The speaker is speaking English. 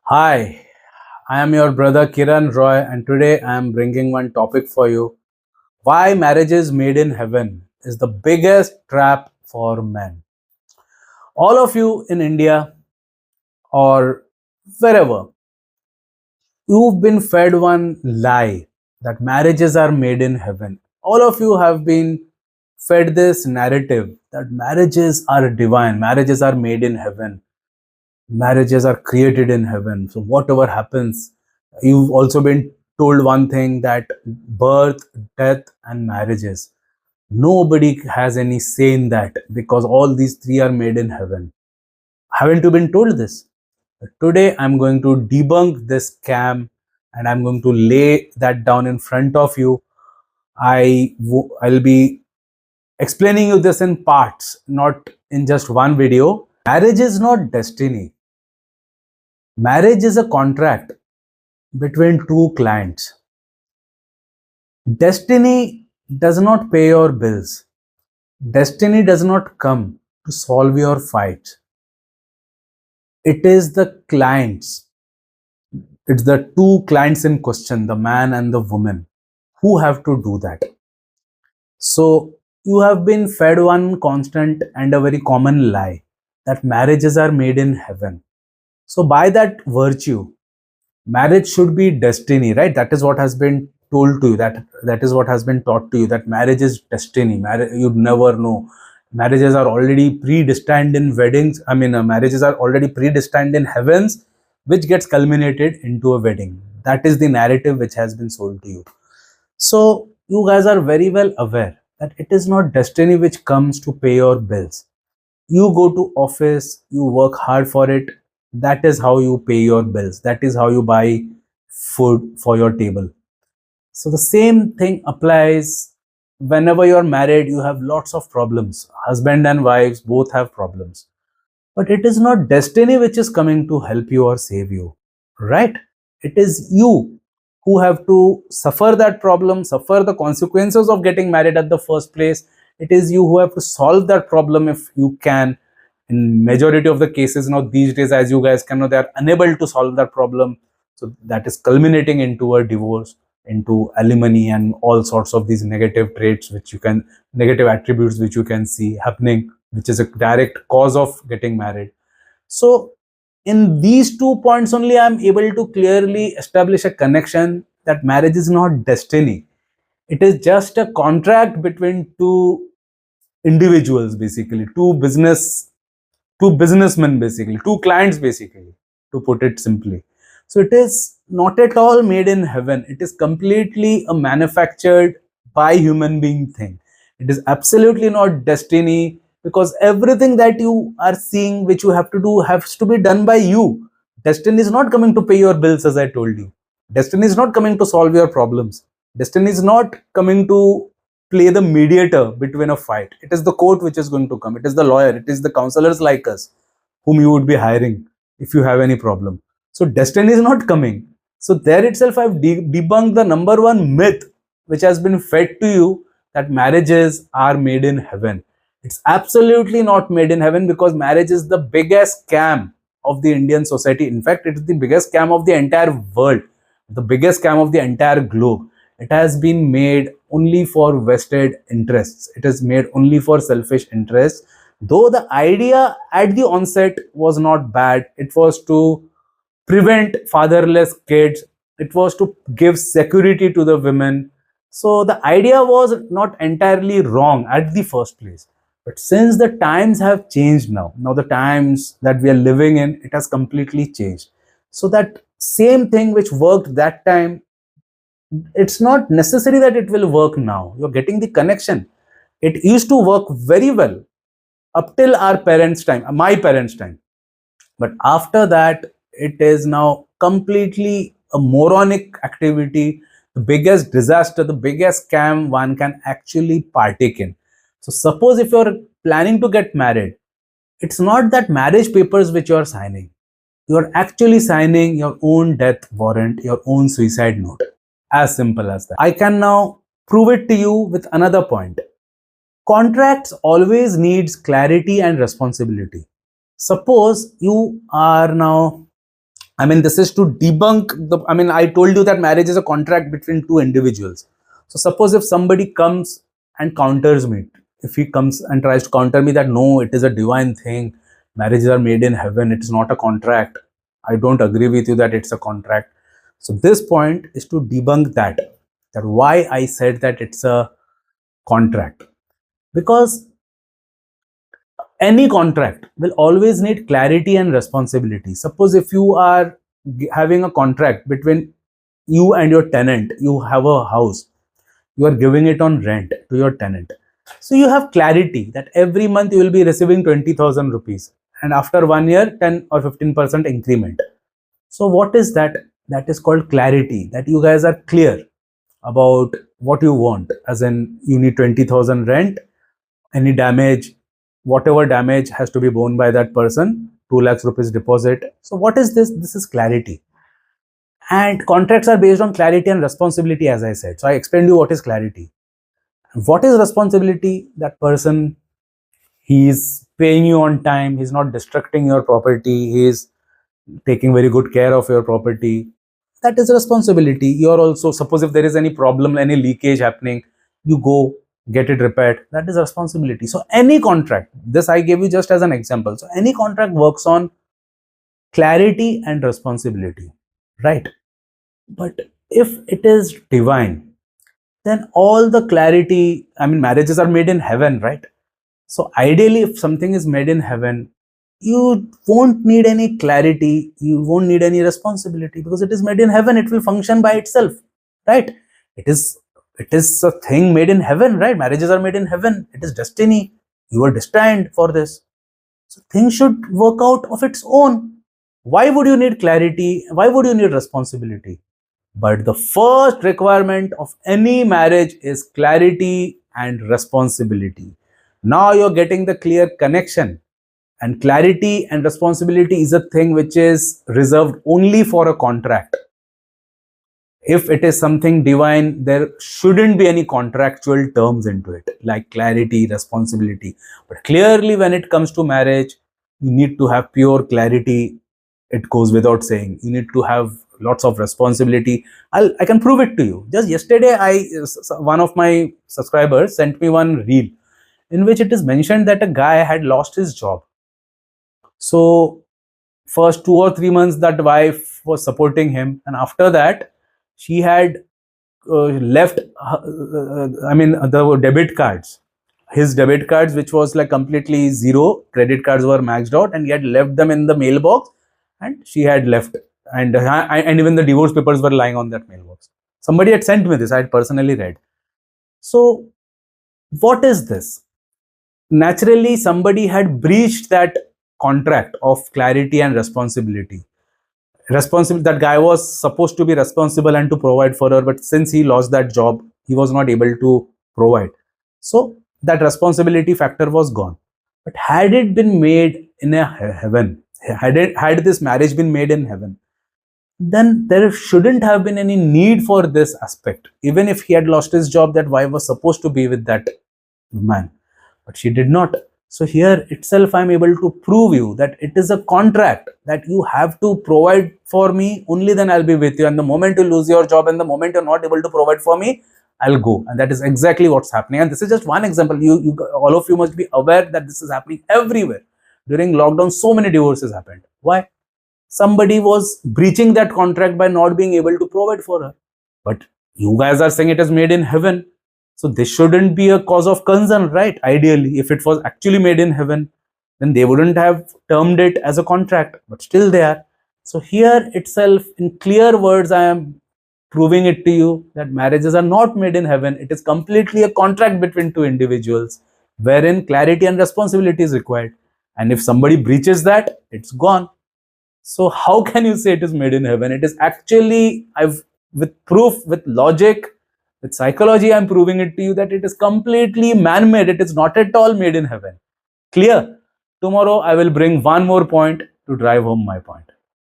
Hi, I am your brother Kiran Roy, and today I am bringing one topic for you. Why marriages made in heaven is the biggest trap for men. All of you in India or wherever, you've been fed one lie that marriages are made in heaven. All of you have been fed this narrative that marriages are divine, marriages are made in heaven, marriages are created in heaven. So whatever happens, you've also been told one thing, that birth, death and marriages, nobody has any say in that because all these three are made in heaven. Haven't you been told this? Today I'm going to debunk this scam, and I'm going to lay that down in front of you. I'll be explaining you this in parts, not in just one video. Marriage is not destiny. Marriage is a contract between two clients. Destiny does not pay your bills. Destiny does not come to solve your fights. It is the clients, it's the two clients in question, the man and the woman, who have to do that. So, you have been fed one constant and a very common lie that marriages are made in heaven. So, by that virtue, marriage should be destiny, right? That is what has been told to you, that is what has been taught to you, that marriage is destiny. Marriage, you'd never know. Marriages are already predestined in weddings, marriages are already predestined in heavens, which gets culminated into a wedding. That is the narrative which has been sold to you. So you guys are very well aware that it is not destiny which comes to pay your bills. You go to office, you work hard for it. That is how you pay your bills. That is how you buy food for your table. So the same thing applies whenever you're married. You have lots of problems. Husband and wives both have problems. But it is not destiny which is coming to help you or save you, right? It is you who have to suffer that problem, suffer the consequences of getting married at the first place. It is you who have to solve that problem if you can. In majority of the cases now these days, as you guys can know, they are unable to solve that problem. So that is culminating into a divorce, into alimony, and all sorts of these negative traits which you can, negative attributes which you can see happening, which is a direct cause of getting married. So in these 2 points only, I am able to clearly establish a connection that marriage is not destiny. It is just a contract between two individuals, basically two businessmen, basically two clients, basically, to put it simply. So it is not at all made in heaven. It is completely a manufactured by human being thing. It is absolutely not destiny, because everything that you are seeing which you have to do has to be done by you. Destiny is not coming to pay your bills, as I told you. Destiny is not coming to solve your problems. Destiny is not coming to play the mediator between a fight. It is the court which is going to come. It is the lawyer. It is the counselors like us whom you would be hiring if you have any problem. So destiny is not coming. So there itself, I've debunked the number one myth which has been fed to you, that marriages are made in heaven. It's absolutely not made in heaven, because marriage is the biggest scam of the Indian society. In fact, it is the biggest scam of the entire world, the biggest scam of the entire globe. It has been made only for vested interests. It is made only for selfish interests. Though the idea at the onset was not bad, it was to prevent fatherless kids, it was to give security to the women. So the idea was not entirely wrong at the first place. But since the times have changed now the times that we are living in, it has completely changed. So that same thing which worked that time, it's not necessary that it will work now. You're getting the connection. It used to work very well up till our parents' time, my parents' time. But after that, it is now completely a moronic activity, the biggest disaster, the biggest scam one can actually partake in. So, suppose if you're planning to get married, it's not that marriage papers which you're signing. You're actually signing your own death warrant, your own suicide note. As simple as that. I can now prove it to you with another point. Contracts always needs clarity and responsibility. Suppose you are now I mean, this is to debunk the, I mean, I told you that marriage is a contract between two individuals. So suppose if somebody comes and counters me, if he comes and tries to counter me that no, it is a divine thing, marriages are made in heaven, it's not a contract. I don't agree with you that it's a contract. So this point is to debunk that why I said that it's a contract. Because any contract will always need clarity and responsibility. Suppose if you are having a contract between you and your tenant, you have a house, you are giving it on rent to your tenant. So you have clarity that every month you will be receiving 20,000 rupees, and after 1 year, 10 or 15% increment. So what is that? That is called clarity, that you guys are clear about what you want, as in you need 20,000 rent, any damage, whatever damage has to be borne by that person, 2 lakhs rupees deposit. So what is this? This is clarity. And contracts are based on clarity and responsibility, as I said. So I explained you what is clarity. What is responsibility? That person, he is paying you on time, he's not destructing your property, he is taking very good care of your property. That is responsibility. You are also, suppose if there is any problem, any leakage happening, you go get it repaired. That is responsibility. So any contract, this I gave you just as an example. So any contract works on clarity and responsibility, right? But if it is divine, then all the clarity, I mean, marriages are made in heaven, right? So ideally, if something is made in heaven, you won't need any clarity, you won't need any responsibility, because it is made in heaven, it will function by itself, right? It is a thing made in heaven, right? Marriages are made in heaven, it is destiny, you are destined for this. So things should work out of its own. Why would you need clarity? Why would you need responsibility? But the first requirement of any marriage is clarity and responsibility. Now you're getting the clear connection. And clarity and responsibility is a thing which is reserved only for a contract. If it is something divine, there shouldn't be any contractual terms into it, like clarity, responsibility. But clearly, when it comes to marriage, you need to have pure clarity. It goes without saying. You need to have lots of responsibility. I can prove it to you. Just yesterday, one of my subscribers sent me one reel in which it is mentioned that a guy had lost his job. So first 2 or 3 months that wife was supporting him, and after that she had left I mean the debit cards, his debit cards, which was like completely zero, credit cards were maxed out, and he had left them in the mailbox, and she had left, and even the divorce papers were lying on that mailbox. Somebody had sent me this, I had personally read. So what is this? Naturally somebody had breached that contract of clarity and responsibility. That guy was supposed to be responsible and to provide for her, but since he lost that job, he was not able to provide. So that responsibility factor was gone. But had it been made in a heaven, had this marriage been made in heaven, then there shouldn't have been any need for this aspect. Even if he had lost his job, that wife was supposed to be with that man, but she did not. So here itself I am able to prove you that it is a contract, that you have to provide for me, only then I'll be with you, and the moment you lose your job and the moment you're not able to provide for me, I'll go. And that is exactly what's happening. And this is just one example. You all of you must be aware that this is happening everywhere. During lockdown, so many divorces happened. Why? Somebody was breaching that contract by not being able to provide for her. But you guys are saying it is made in heaven. So this shouldn't be a cause of concern, right? Ideally, if it was actually made in heaven, then they wouldn't have termed it as a contract, but still they are. So here itself, in clear words, I am proving it to you that marriages are not made in heaven. It is completely a contract between two individuals, wherein clarity and responsibility is required. And if somebody breaches that, it's gone. So how can you say it is made in heaven? It is actually, with proof, with logic, with psychology, I'm proving it to you that it is completely man-made. It is not at all made in heaven. Clear? Tomorrow I will bring one more point to drive home my point.